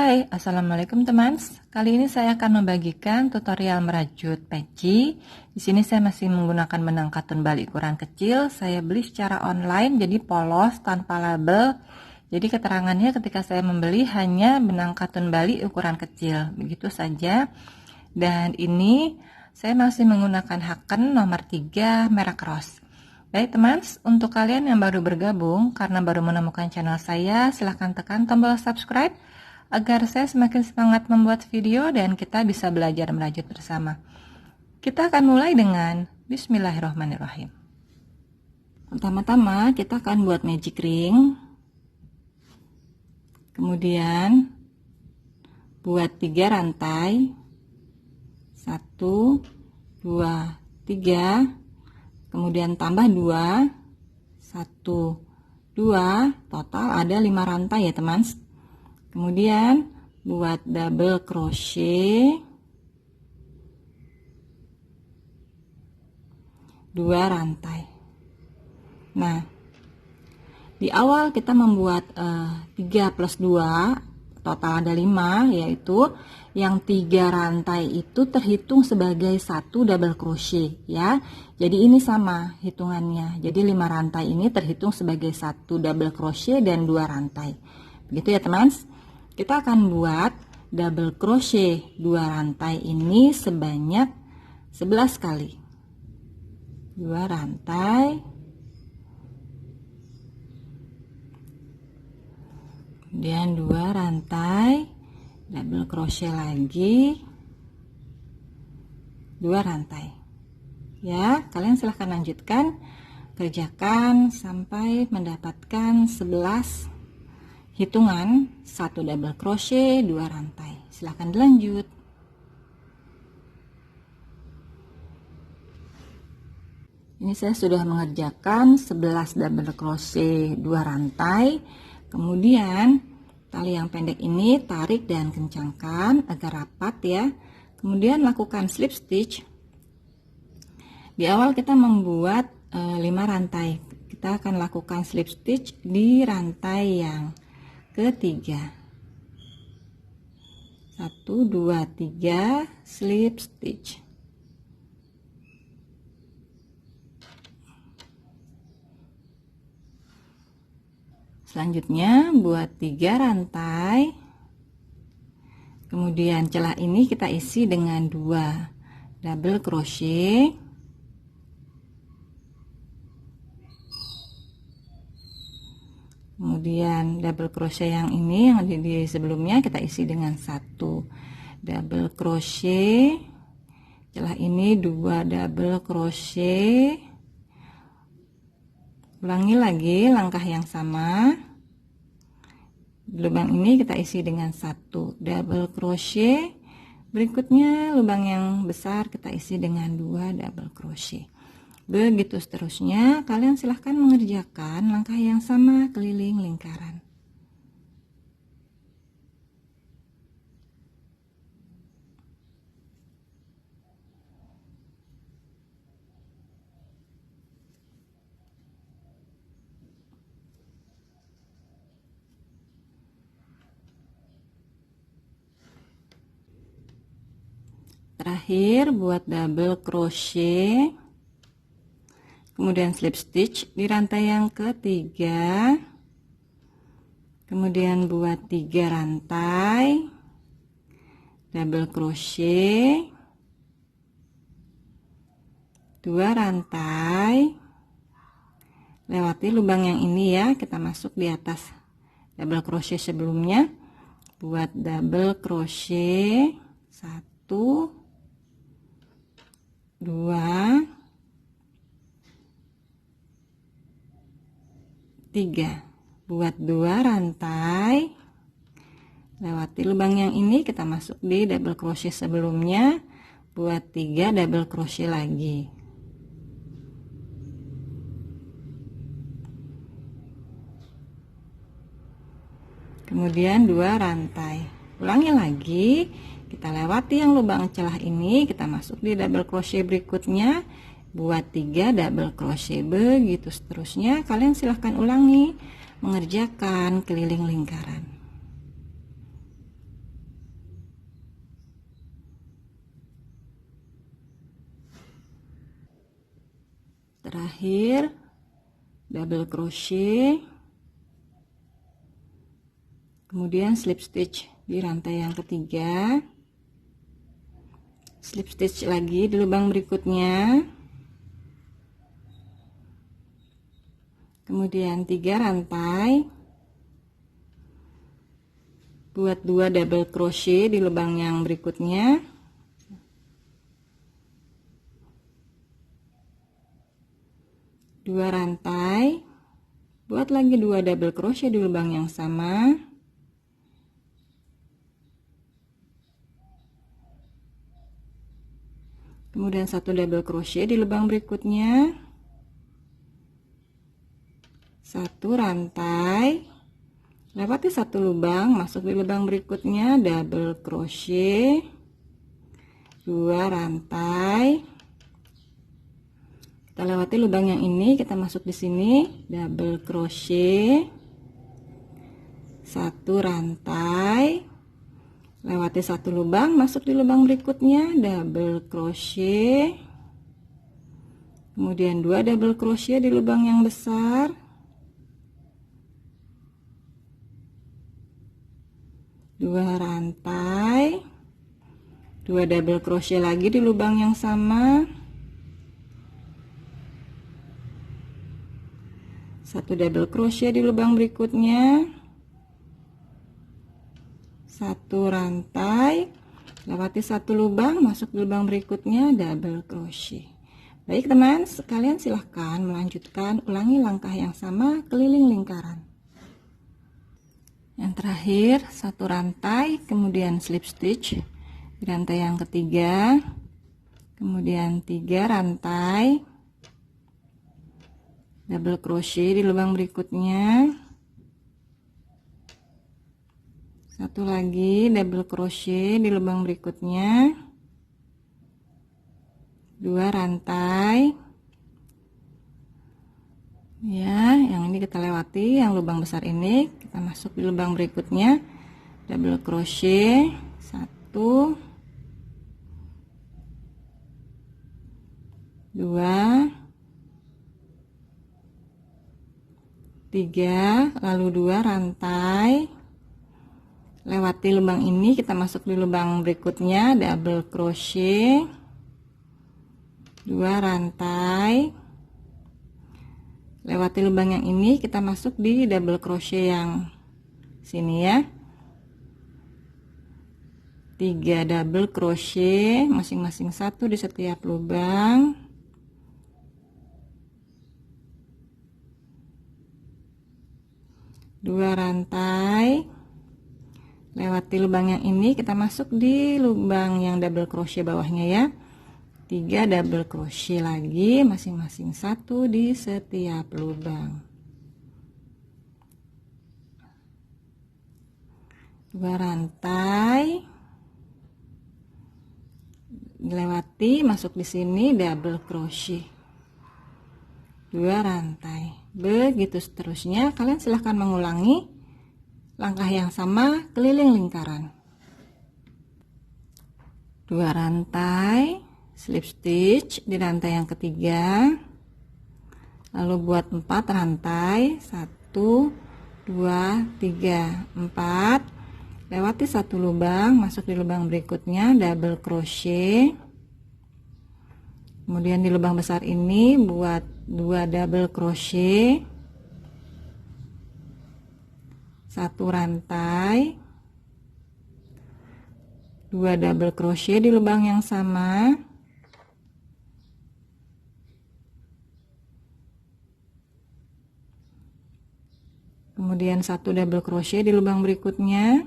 Hai, Assalamualaikum teman. Kali ini saya akan membagikan tutorial merajut peci. Di sini saya masih menggunakan benang katun bali ukuran kecil. Saya beli secara online, jadi polos tanpa label. Jadi keterangannya ketika saya membeli hanya benang katun bali ukuran kecil, begitu saja. Dan ini saya masih menggunakan Haken nomor 3 merek Rose. Baik teman, untuk kalian yang baru bergabung karena baru menemukan channel saya, silahkan tekan tombol subscribe agar saya semakin semangat membuat video dan kita bisa belajar merajut bersama. Kita akan mulai dengan Bismillahirrahmanirrahim. Pertama-tama kita akan buat magic ring, kemudian buat 3 rantai, 1, 2, 3, kemudian tambah 2, 1, 2, total ada 5 rantai ya teman. Kemudian buat double crochet 2 rantai. Nah, di awal kita membuat 3 plus 2, total ada 5, yaitu yang 3 rantai itu terhitung sebagai 1 double crochet ya. Jadi ini sama hitungannya. Jadi 5 rantai ini terhitung sebagai 1 double crochet dan 2 rantai. Begitu ya teman. Kita akan buat double crochet 2 rantai ini sebanyak 11 kali. 2 rantai, kemudian 2 rantai, double crochet lagi, 2 rantai ya. Kalian silahkan lanjutkan, kerjakan sampai mendapatkan 11 hitungan 1 double crochet 2 rantai. Silahkan dilanjut. Ini saya sudah mengerjakan 11 double crochet 2 rantai. Kemudian tali yang pendek ini tarik dan kencangkan agar rapat ya. Kemudian lakukan slip stitch. Di awal kita membuat 5 rantai. Kita akan lakukan slip stitch di rantai yang ketiga. 1, 2, 3 slip stitch. Selanjutnya buat 3 rantai, kemudian celah ini kita isi dengan 2 double crochet, kemudian double crochet yang ini yang di sebelumnya kita isi dengan 1 double crochet, celah ini 2 double crochet, ulangi lagi langkah yang sama. Lubang ini kita isi dengan 1 double crochet, berikutnya lubang yang besar kita isi dengan 2 double crochet. Begitu seterusnya, kalian silahkan mengerjakan langkah yang sama keliling lingkaran. Terakhir buat double crochet, kemudian slip stitch di rantai yang ketiga, kemudian buat 3 rantai, double crochet, 2 rantai, lewati lubang yang ini ya, kita masuk di atas double crochet sebelumnya, buat double crochet 1, 2, 3, buat 2 rantai, lewati lubang yang ini, kita masuk di double crochet sebelumnya, buat 3 double crochet lagi. Kemudian 2 rantai, ulangi lagi, kita lewati yang lubang celah ini, kita masuk di double crochet berikutnya, buat 3 double crochet. Begitu seterusnya, kalian silahkan ulangi mengerjakan keliling lingkaran. terakhir double crochet, kemudian slip stitch di rantai yang ketiga, slip stitch lagi di lubang berikutnya, kemudian 3 rantai, buat 2 double crochet di lubang yang berikutnya, dua rantai, buat lagi 2 double crochet di lubang yang sama, kemudian 1 double crochet di lubang berikutnya, 1 rantai, lewati 1 lubang, masuk di lubang berikutnya, double crochet, 2 rantai, kita lewati lubang yang ini, kita masuk di sini, double crochet, 1 rantai, lewati 1 lubang, masuk di lubang berikutnya, double crochet, kemudian 2 double crochet di lubang yang besar, 2 rantai, 2 double crochet lagi di lubang yang sama, 1 double crochet di lubang berikutnya, 1 rantai, lewati 1 lubang, masuk di lubang berikutnya, double crochet. Baik teman, sekalian silahkan melanjutkan, ulangi langkah yang sama keliling lingkaran. Yang terakhir 1 rantai, kemudian slip stitch di rantai yang ketiga, kemudian 3 rantai, double crochet di lubang berikutnya, 1 lagi double crochet di lubang berikutnya, 2 rantai ya, yang ini kita lewati, yang lubang besar ini kita masuk di lubang berikutnya, double crochet, 1, 2, 3, lalu 2 rantai, lewati lubang ini, kita masuk di lubang berikutnya, double crochet, 2 rantai, lewati lubang yang ini, kita masuk di double crochet yang sini ya, 3 double crochet, masing-masing 1 di setiap lubang, 2 rantai, lewati lubang yang ini, kita masuk di lubang yang double crochet bawahnya ya, 3 double crochet lagi, masing-masing 1 di setiap lubang, 2 rantai, dilewati, masuk di sini, double crochet, 2 rantai, begitu seterusnya. Kalian silahkan mengulangi langkah yang sama keliling lingkaran. 2 rantai, slip stitch di rantai yang ketiga, lalu buat 4 rantai, 1, 2, 3, 4, lewati 1 lubang, masuk di lubang berikutnya, double crochet, kemudian di lubang besar ini buat 2 double crochet, 1 rantai, 2 double crochet di lubang yang sama, kemudian 1 double crochet di lubang berikutnya,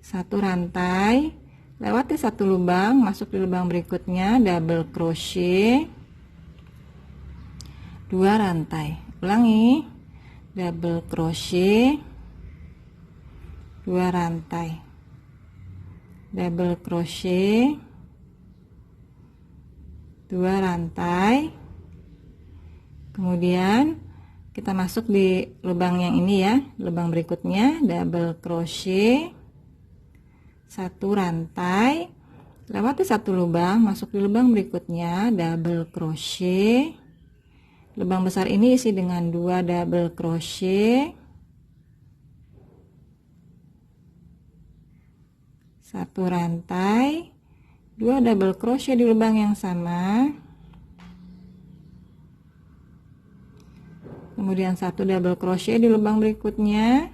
1 rantai, lewati 1 lubang, masuk di lubang berikutnya, double crochet, 2 rantai, ulangi, double crochet, 2 rantai, double crochet, 2 rantai, kemudian kita masuk di lubang yang ini ya, lubang berikutnya, double crochet, 1 rantai, Lewati satu lubang, masuk di lubang berikutnya, double crochet. Lubang besar ini isi dengan 2 double crochet, 1 rantai, 2 double crochet di lubang yang sama, kemudian 1 double crochet di lubang berikutnya,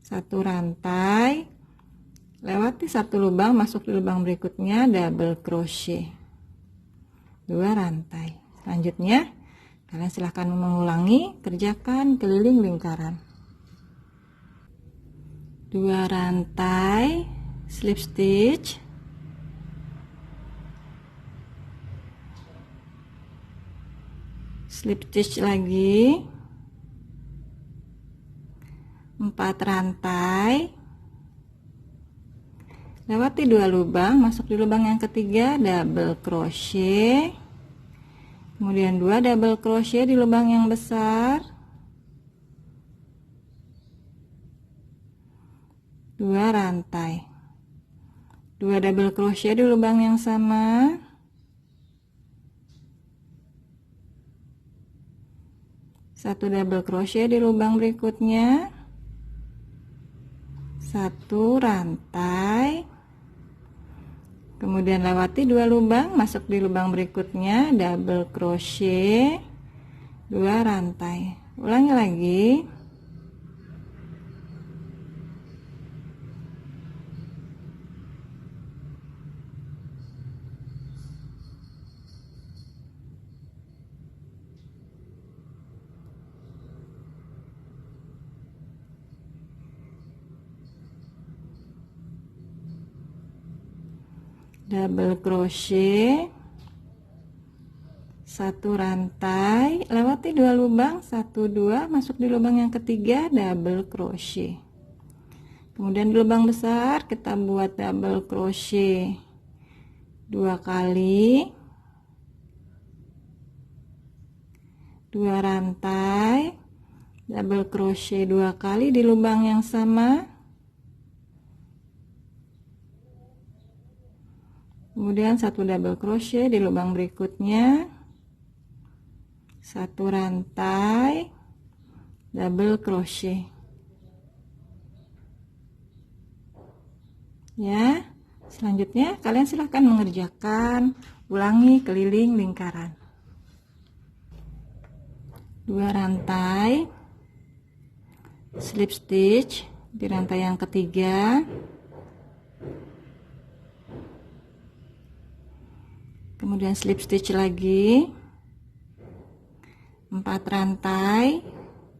1 rantai, lewati satu lubang, masuk di lubang berikutnya, double crochet, 2 rantai. Selanjutnya kalian silahkan mengulangi, kerjakan keliling lingkaran. 2 rantai, slip stitch, slip stitch lagi, 4 rantai, lewati 2 lubang, masuk di lubang yang ketiga, double crochet, kemudian 2 double crochet di lubang yang besar, 2 rantai, 2 double crochet di lubang yang sama, 1 double crochet di lubang berikutnya, 1 rantai, kemudian lewati 2 lubang, masuk di lubang berikutnya, double crochet, 2 rantai. Ulangi lagi. Double crochet, 1 rantai, lewati 2 lubang, 1 2, masuk di lubang yang ketiga, double crochet, kemudian di lubang besar kita buat double crochet 2 kali, 2 rantai, double crochet 2 kali di lubang yang sama, kemudian 1 double crochet di lubang berikutnya, 1 rantai, double crochet. Ya, selanjutnya kalian silahkan mengerjakan, ulangi keliling lingkaran. 2 rantai, slip stitch di rantai yang ketiga, kemudian slip stitch lagi, 4 rantai,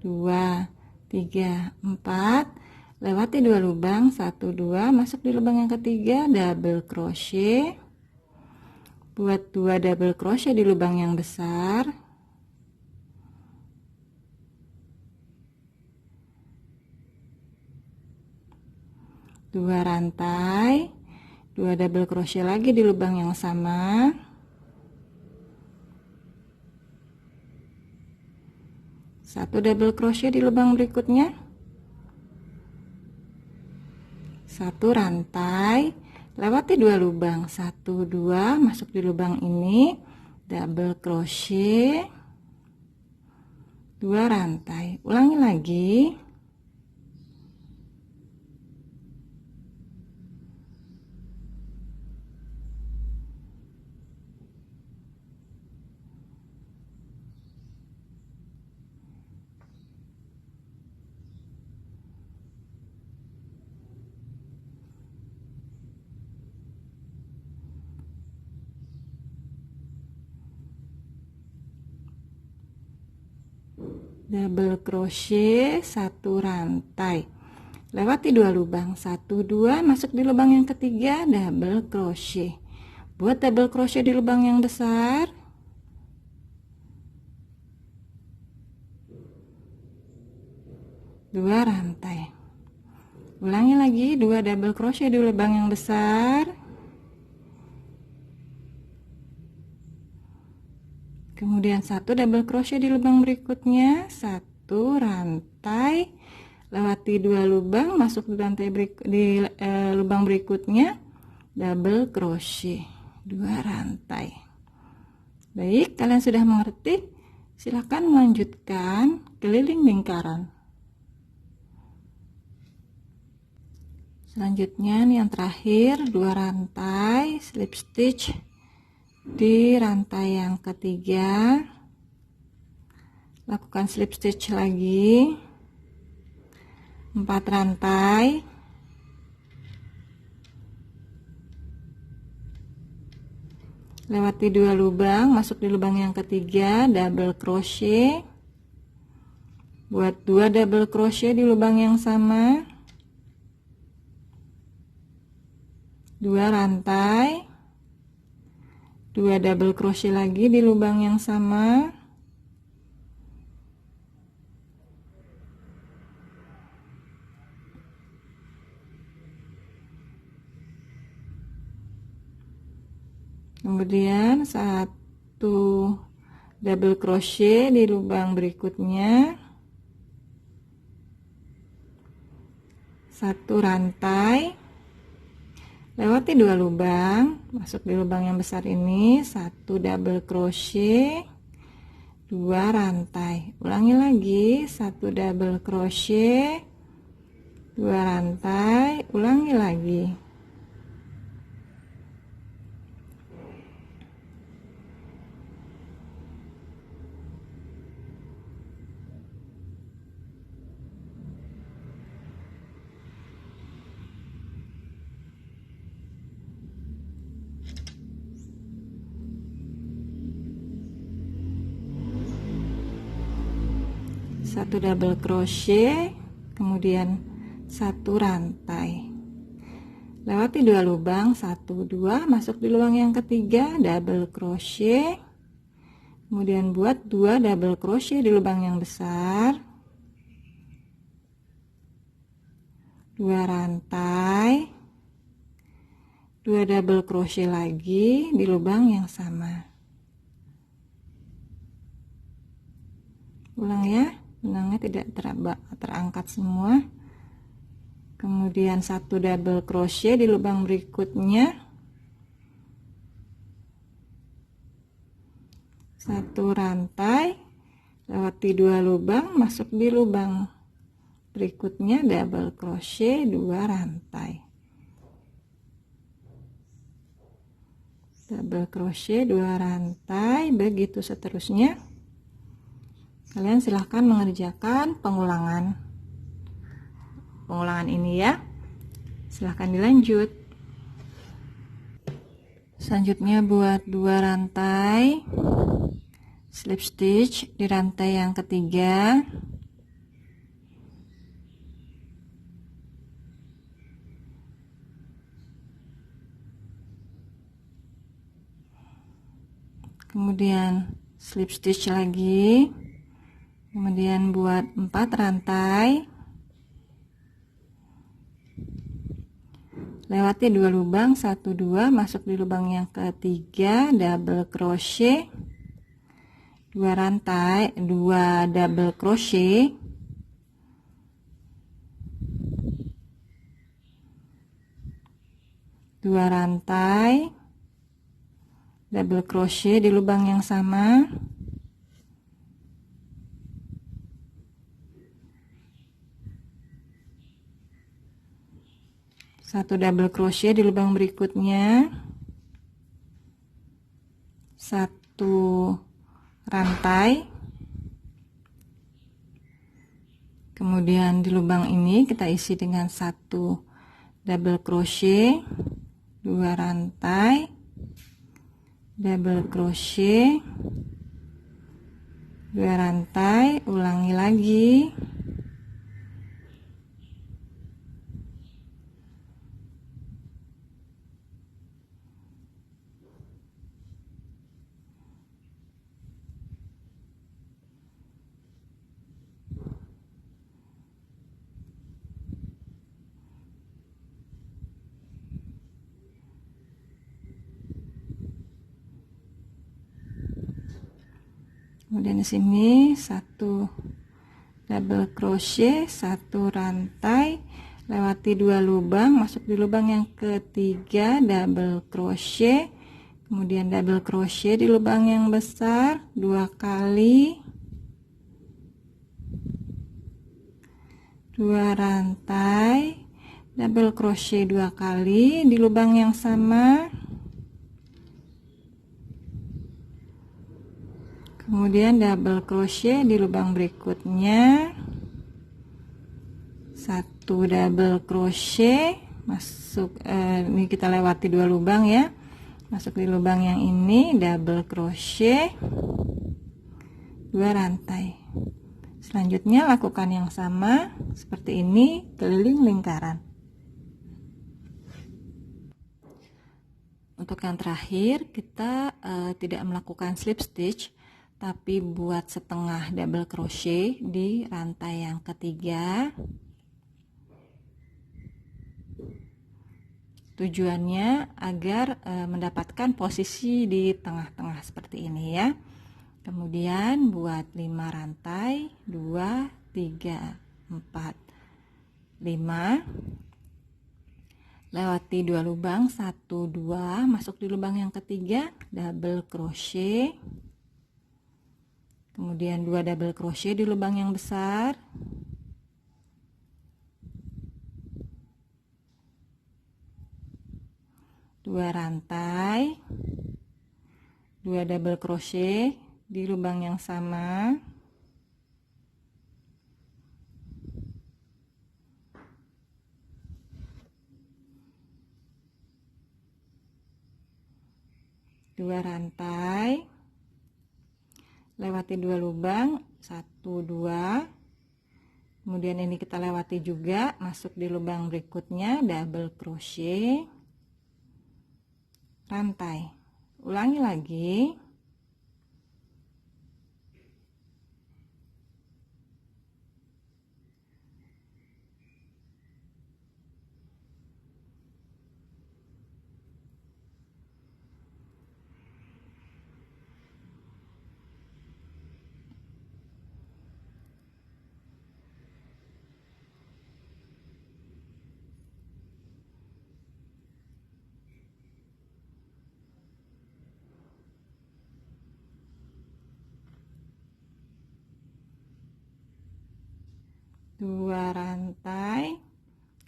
2 3 4, lewati 2 lubang, 1 2, masuk di lubang yang ketiga, double crochet, buat 2 double crochet di lubang yang besar, 2 rantai, 2 double crochet lagi di lubang yang sama, 1 double crochet di lubang berikutnya, 1 rantai, lewati 2 lubang, 1 2, masuk di lubang ini, double crochet, 2 rantai. Ulangi lagi. Double crochet 1 rantai, lewati 2 lubang, 1 2, masuk di lubang yang ketiga, double crochet, buat double crochet di lubang yang besar, 2 rantai. Ulangi lagi, 2 double crochet di lubang yang besar, kemudian 1 double crochet di lubang berikutnya, 1 rantai, lewati 2 lubang, masuk di rantai lubang berikutnya, double crochet 2 rantai. Baik, kalian sudah mengerti? Silakan melanjutkan keliling lingkaran. Selanjutnya nih yang terakhir, 2 rantai slip stitch di rantai yang ketiga. Lakukan slip stitch lagi 4 rantai, lewati 2 lubang, masuk di lubang yang ketiga, double crochet, buat 2 double crochet di lubang yang sama, 2 rantai, 2 double crochet lagi di lubang yang sama, kemudian 1 double crochet di lubang berikutnya, 1 rantai, lewati 2 lubang, masuk di lubang yang besar ini, 1 double crochet, 2 rantai, ulangi lagi, 1 double crochet, 2 rantai, ulangi lagi. Satu double crochet, kemudian 1 rantai, lewati 2 lubang, 1 2, masuk di lubang yang ketiga, double crochet, kemudian buat 2 double crochet di lubang yang besar, 2 rantai, 2 double crochet lagi di lubang yang sama. Ulang ya, benangnya tidak terangkat semua. Kemudian 1 double crochet di lubang berikutnya, 1 rantai, lewati 2 lubang, masuk di lubang berikutnya, double crochet 2 rantai, double crochet 2 rantai, begitu seterusnya. Kalian silahkan mengerjakan pengulangan ini ya, silahkan dilanjut. Selanjutnya buat 2 rantai slip stitch di rantai yang ketiga, kemudian slip stitch lagi, kemudian buat 4 rantai, lewati 2 lubang, 1 2, masuk di lubang yang ketiga, double crochet, 2 rantai, 2 double crochet, 2 rantai, double crochet di lubang yang sama, 1 double crochet di lubang berikutnya, 1 rantai, kemudian di lubang ini kita isi dengan 1 double crochet, 2 rantai, double crochet, 2 rantai, ulangi lagi. Kemudian di sini 1 double crochet, 1 rantai, lewati 2 lubang, masuk di lubang yang ketiga, double crochet, kemudian double crochet di lubang yang besar 2 kali, 2 rantai, double crochet 2 kali di lubang yang sama, kemudian double crochet di lubang berikutnya, 1 double crochet masuk, ini kita lewati 2 lubang ya, masuk di lubang yang ini, double crochet 2 rantai. Selanjutnya lakukan yang sama seperti ini, keliling lingkaran. Untuk yang terakhir kita tidak melakukan slip stitch, tapi buat setengah double crochet di rantai yang ketiga. Tujuannya agar mendapatkan posisi di tengah-tengah seperti ini ya. Kemudian buat 5 rantai, 2, 3, 4, 5. Lewati 2 lubang, 1, 2, masuk di lubang yang ketiga, double crochet. Kemudian 2 double crochet di lubang yang besar. Dua rantai, 2 double crochet di lubang yang sama, dua rantai, lewati 2 lubang, 1, 2, kemudian ini kita lewati juga, masuk di lubang berikutnya, double crochet, rantai, ulangi lagi. Dua rantai,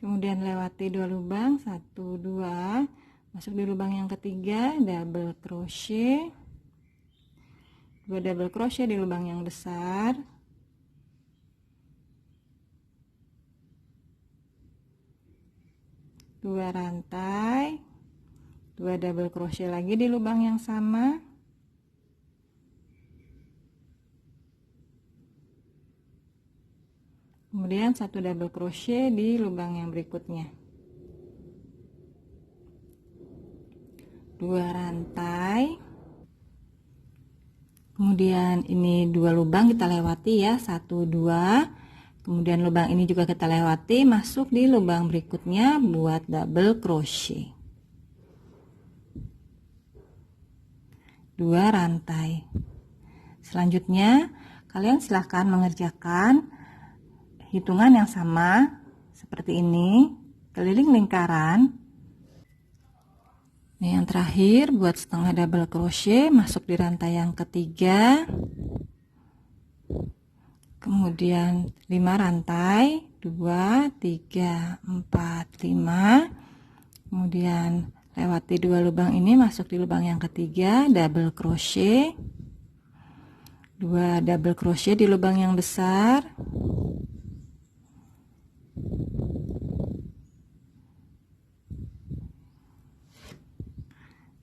kemudian lewati 2 lubang, 1, 2, masuk di lubang yang ketiga, double crochet, 2 double crochet di lubang yang besar, dua rantai, 2 double crochet lagi di lubang yang sama, kemudian 1 double crochet di lubang yang berikutnya, 2 rantai, kemudian ini 2 lubang kita lewati ya, 1, 2, kemudian lubang ini juga kita lewati, masuk di lubang berikutnya buat double crochet, 2 rantai. Selanjutnya kalian silahkan mengerjakan hitungan yang sama seperti ini, keliling lingkaran. Nah, yang terakhir buat setengah double crochet, masuk di rantai yang ketiga, kemudian 5 rantai, 2, 3, 4, 5, kemudian lewati 2 lubang ini, masuk di lubang yang ketiga, double crochet, 2 double crochet di lubang yang besar,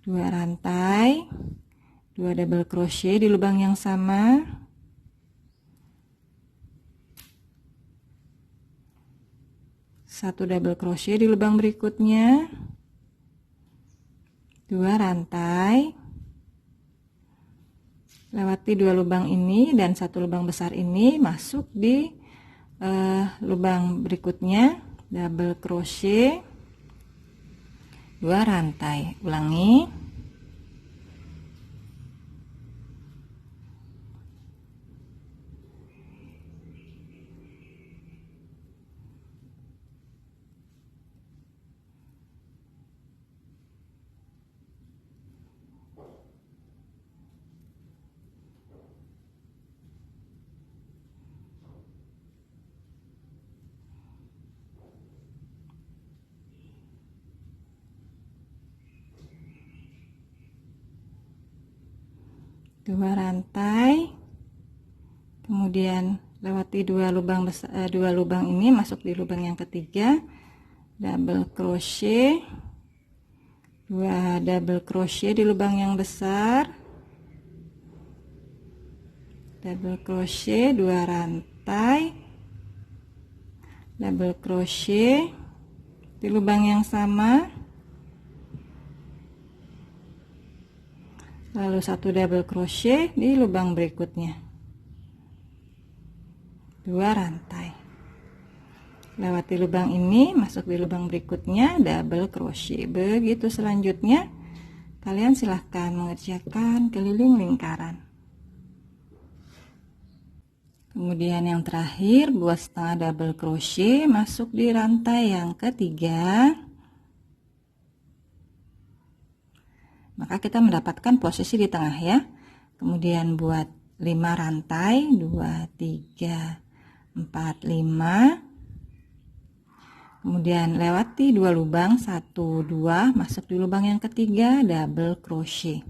2 rantai, 2 double crochet di lubang yang sama, 1 double crochet di lubang berikutnya, 2 rantai, lewati 2 lubang ini dan 1 lubang besar ini, masuk di lubang berikutnya, double crochet, 2 rantai, ulangi, 2 rantai, kemudian lewati 2 lubang besar, 2 lubang ini, masuk di lubang yang ketiga, double crochet, 2 double crochet di lubang yang besar, double crochet, 2 rantai, double crochet di lubang yang sama, lalu 1 double crochet di lubang berikutnya, 2 rantai, lewati lubang ini, masuk di lubang berikutnya, double crochet. Begitu selanjutnya, kalian silahkan mengerjakan keliling lingkaran. Kemudian yang terakhir, buat setengah double crochet, masuk di rantai yang ketiga, maka kita mendapatkan posisi di tengah ya. Kemudian buat 5 rantai, 2 3 4 5, kemudian lewati 2 lubang, 1 2, masuk di lubang yang ketiga, double crochet,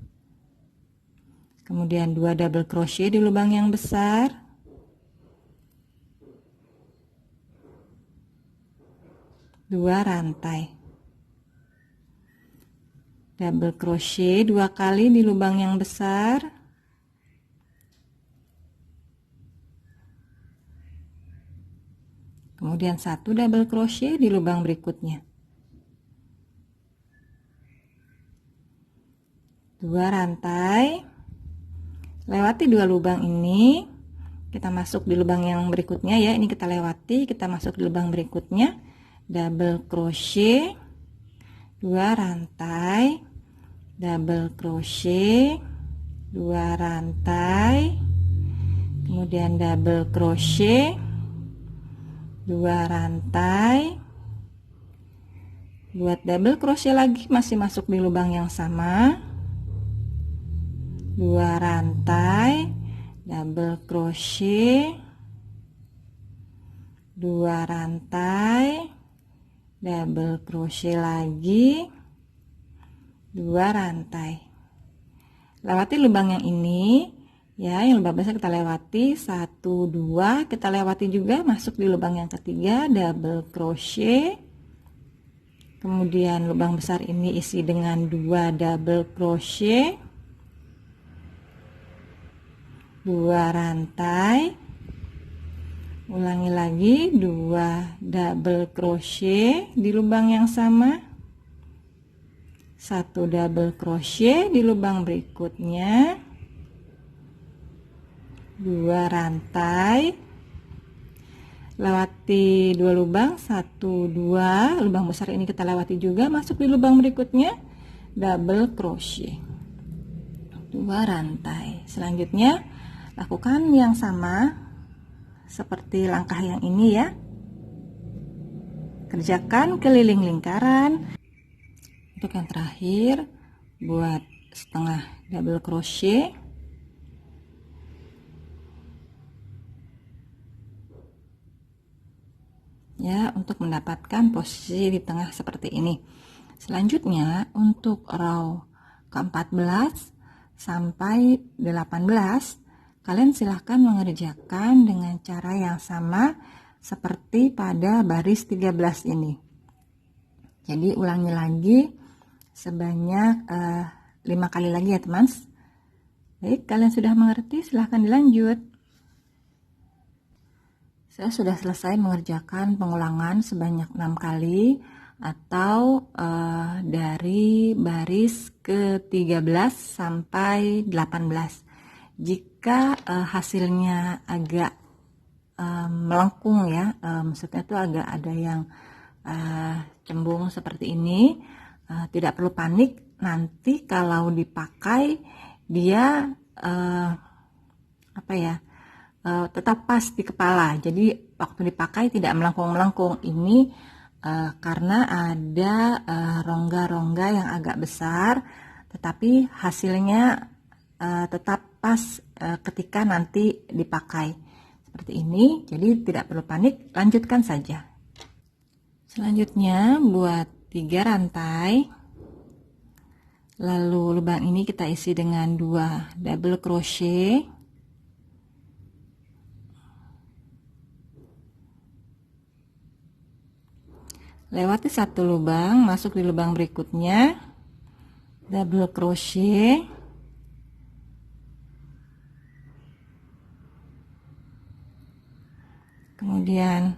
kemudian 2 double crochet di lubang yang besar, 2 rantai, double crochet 2 kali di lubang yang besar, kemudian 1 double crochet di lubang berikutnya, 2 rantai, lewati 2 lubang ini, kita masuk di lubang yang berikutnya ya. Ini kita lewati, kita masuk di lubang berikutnya, double crochet, 2 rantai, double crochet, 2 rantai, kemudian double crochet, 2 rantai, buat double crochet lagi, masih masuk di lubang yang sama, 2 rantai, double crochet, 2 rantai, double crochet lagi, 2 rantai, lewati lubang yang ini ya, yang lubang besar kita lewati, 1 2, kita lewati juga, masuk di lubang yang ketiga, double crochet, kemudian lubang besar ini isi dengan 2 double crochet, 2 rantai, ulangi lagi, 2 double crochet di lubang yang sama, 1 double crochet di lubang berikutnya, 2 rantai, lewati 2 lubang, 1 2, lubang besar ini kita lewati juga, masuk di lubang berikutnya, double crochet, 2 rantai. Selanjutnya lakukan yang sama seperti langkah yang ini ya, kerjakan keliling lingkaran. Untuk yang terakhir, buat setengah double crochet, ya, untuk mendapatkan posisi di tengah seperti ini. Selanjutnya untuk row ke-14 sampai 18, kalian silahkan mengerjakan dengan cara yang sama seperti pada baris 13 ini. Jadi ulangi lagi sebanyak 5 kali lagi ya teman. Baik, kalian sudah mengerti, silahkan dilanjut. Saya sudah selesai mengerjakan pengulangan sebanyak 6 kali atau dari baris ke-13 sampai 18. Jika hasilnya agak melengkung ya, maksudnya itu agak ada yang cembung seperti ini, tidak perlu panik. Nanti kalau dipakai dia tetap pas di kepala, jadi waktu dipakai tidak melengkung-melengkung. Ini karena ada rongga-rongga yang agak besar, tetapi hasilnya tetap pas ketika nanti dipakai seperti ini, jadi tidak perlu panik, lanjutkan saja. Selanjutnya buat 3 rantai, Lalu lubang ini kita isi dengan 2 double crochet. Lewati satu lubang, masuk di lubang berikutnya, double crochet, kemudian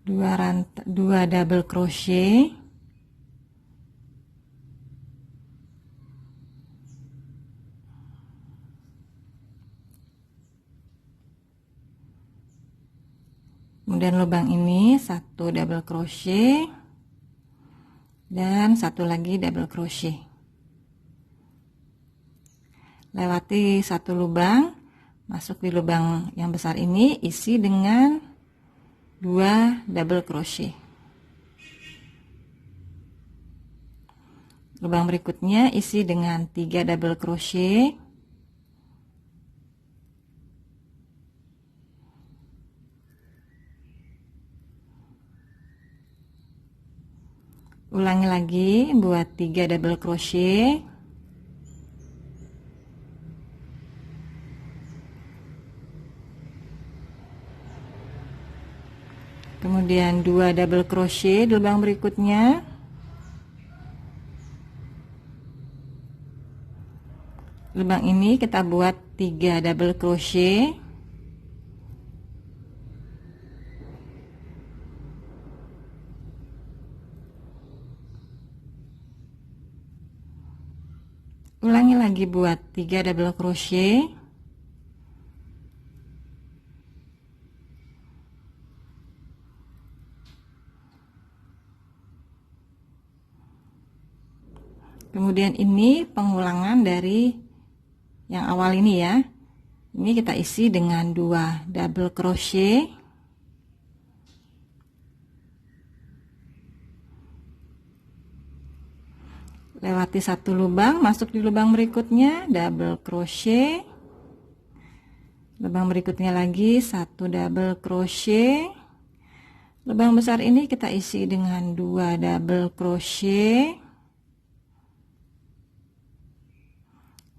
2 double crochet, kemudian lubang ini 1 double crochet dan 1 lagi double crochet. Lewati satu lubang, masuk di lubang yang besar ini, isi dengan 2 double crochet. Lubang berikutnya isi dengan 3 double crochet. Ulangi lagi, buat 3 double crochet. Kemudian 2 double crochet di lubang berikutnya. Lubang ini kita buat 3 double crochet. Ulangi lagi buat 3 double crochet. Kemudian ini pengulangan dari yang awal ini ya. Ini kita isi dengan 2 double crochet. Lewati satu lubang, masuk di lubang berikutnya, double crochet. Lubang berikutnya lagi 1 double crochet. Lubang besar ini kita isi dengan 2 double crochet.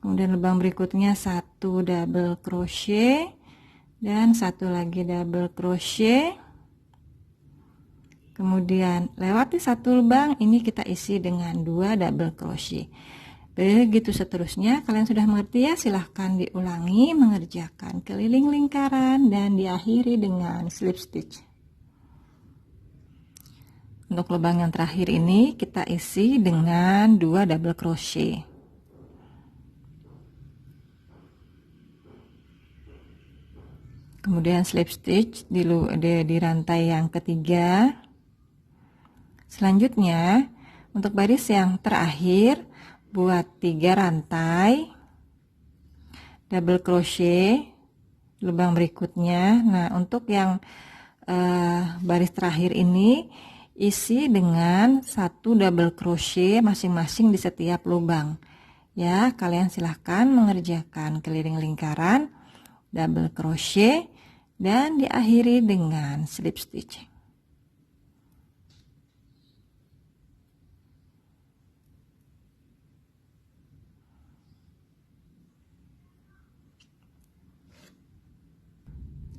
Kemudian lubang berikutnya 1 double crochet dan 1 lagi double crochet. Kemudian lewati satu lubang, ini kita isi dengan 2 double crochet. Begitu seterusnya. Kalian sudah mengerti ya? Silahkan diulangi mengerjakan keliling lingkaran dan diakhiri dengan slip stitch. Untuk lubang yang terakhir ini kita isi dengan 2 double crochet. Kemudian slip stitch di rantai yang ketiga. Selanjutnya, untuk baris yang terakhir, buat 3 rantai double crochet lubang berikutnya. Nah, untuk yang baris terakhir ini isi dengan 1 double crochet masing-masing di setiap lubang. Ya, kalian silahkan mengerjakan keliling lingkaran, double crochet, dan diakhiri dengan slip stitch.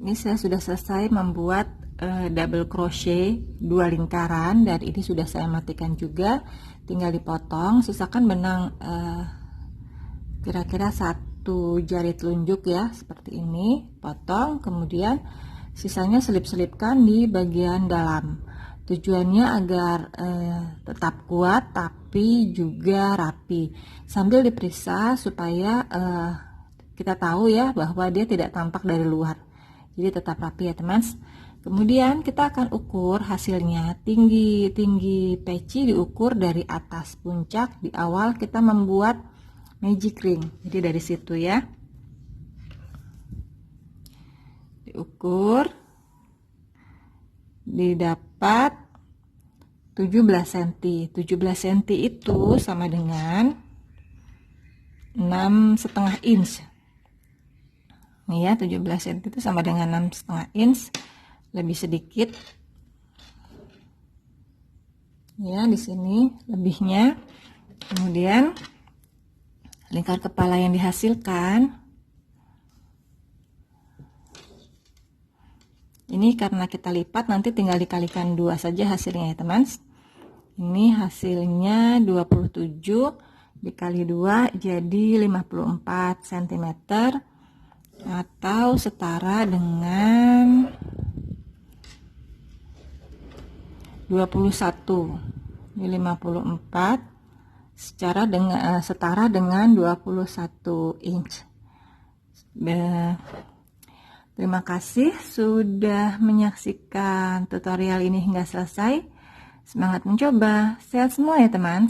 Ini saya sudah selesai membuat double crochet 2 lingkaran dan ini sudah saya matikan juga, tinggal dipotong. Sisakan benang kira-kira 1 jari telunjuk ya, seperti ini. Potong, kemudian sisanya selip-selipkan di bagian dalam. Tujuannya agar tetap kuat tapi juga rapi, sambil diperiksa supaya kita tahu ya bahwa dia tidak tampak dari luar. Jadi tetap rapi ya teman. Kemudian kita akan ukur hasilnya. Tinggi peci diukur dari atas puncak. Di awal kita membuat magic ring, jadi dari situ ya diukur, didapat 17 cm. 17 cm itu sama dengan 6,5 inch. Nih ya, 17 cm itu sama dengan 6,5 inch, lebih sedikit. Ya, di sini lebihnya. Kemudian lingkar kepala yang dihasilkan ini karena kita lipat nanti tinggal dikalikan 2 saja hasilnya ya teman. Ini hasilnya 27 dikali 2 jadi 54 cm atau setara dengan 21. Ini 54 setara dengan 21 inch. Terima kasih sudah menyaksikan tutorial ini hingga selesai. Semangat mencoba. Sehat semua ya teman.